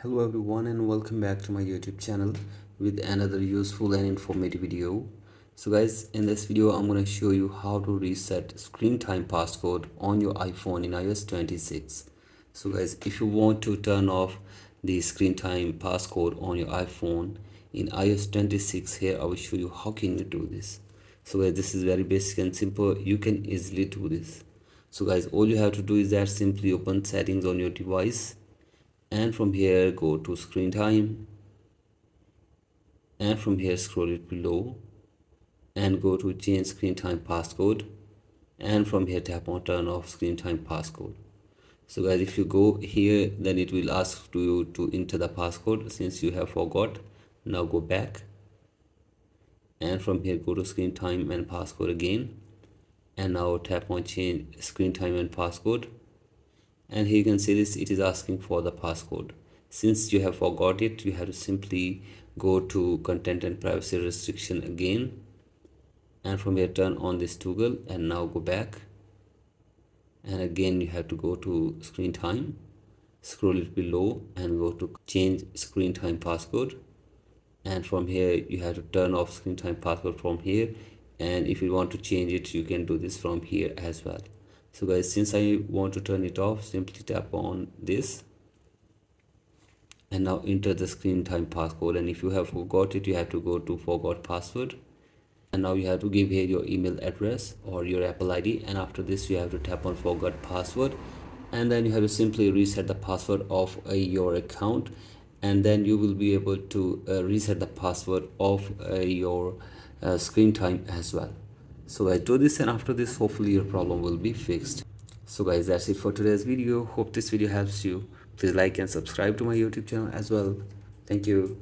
Hello everyone and welcome back to my YouTube channel with another useful and informative video. So guys, in this video I'm going to show you how to reset screen time passcode on your iPhone in iOS 26. So guys, if you want to turn off the screen time passcode on your iPhone in iOS 26, here I will show you how can you do this. So guys, this is very basic and simple. You can easily do this. So guys, all you have to do is that simply open settings on your device, and from here go to screen time, and from here scroll it below and go to change screen time passcode, and from here tap on turn off screen time passcode. So guys, if you go here, then it will ask you to enter the passcode since you have forgot. Now go back, and from here go to screen time and passcode again, and now tap on change screen time and passcode, and here you can see this, it is asking for the passcode. Since you have forgot it, you have to simply go to content and privacy restriction again, and from here turn on this toggle, and now go back, and again you have to go to screen time, scroll it below and go to change screen time passcode, and from here you have to turn off screen time password from here, and if you want to change it you can do this from here as well. So guys, since I want to turn it off, simply tap on this and now enter the screen time passcode, and if you have forgot it, you have to go to forgot password, and now you have to give here your email address or your Apple ID, and after this you have to tap on forgot password, and then you have to simply reset the password of your account, and then you will be able to reset the password of your screen time as well. So I do this, and after this hopefully your problem will be fixed. So guys, that's it for today's video. Hope this video helps you. Please like and subscribe to my YouTube channel as well. Thank you.